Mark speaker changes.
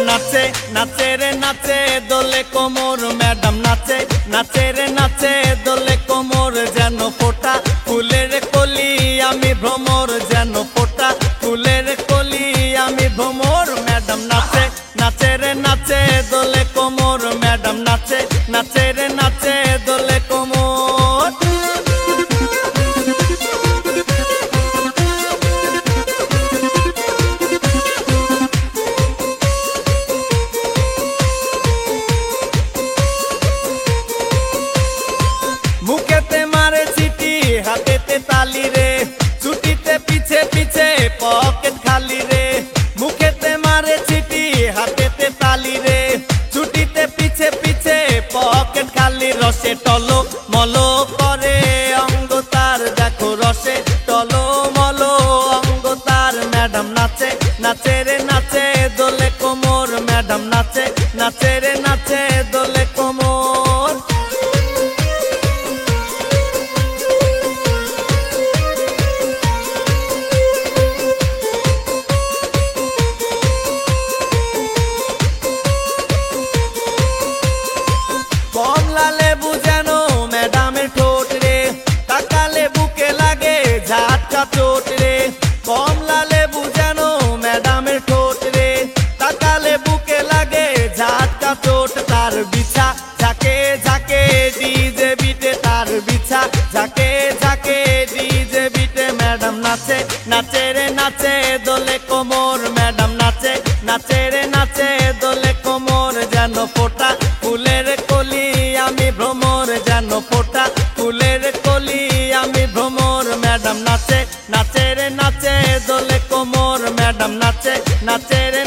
Speaker 1: নাচে নাচে রে নাচে দোলে কোমর, ম্যাডাম নাচে নাচে রে নাচে দোলে কোমর, যেন ফোটা ফুলের কলি আমি ভ্রমর, যেন ফোটা ফুলের কলি আমি ভ্রমর। ম্যাডাম নাচে নাচে রে নাচে দোলে কোমর, ম্যাডাম নাচে নাচে রে নাচে দোলে কোমর। মুখেতে মারে চিঠি হাতেতে তালি রে, ছুটিতে পিছে পিছে পকেট খালি রে। মুখেতে মারে চিঠি হাতেতে তালি রে, ছুটিতে পিছে পিছে পকেট খালি। রসে টলো মলো করে অঙ্গ তার, দেখো রসে টলো মলো অঙ্গ তার। ম্যাডাম নাচে নাচে রে নাচে দোলে কোমর, ম্যাডাম নাচে নাচে রে নাচে দোলে কোমর। কমলা লেবু যেন ম্যাডামের ঠোঁট রে, তাকালে বুকে লাগে ঝাটকা চোট রে। কমলা লেবু যেন ম্যাডামের ঠোঁট রে, তাকালে বুকে লাগে ঝাটকা চোট। তার বিছা ঝাঁকে ঝাঁকে ডিজে বিটে, তার বিছা ঝাঁকে ঝাঁকে ডিজে বিটে। ম্যাডাম নাচে নাচে রে নাচে দোলে কোমর, ম্যাডাম নাচে নাচে রে নাচে দোলে কোমর, যেন ফোটা ফুলের কলি আমি ভ্রমর, যেন ফোটা ফুলের কলি আমি ভ্রমর। ম্যাডাম নাচে নাচে রে নাচে দোলে কোমর, ম্যাডাম নাচে নাচে রে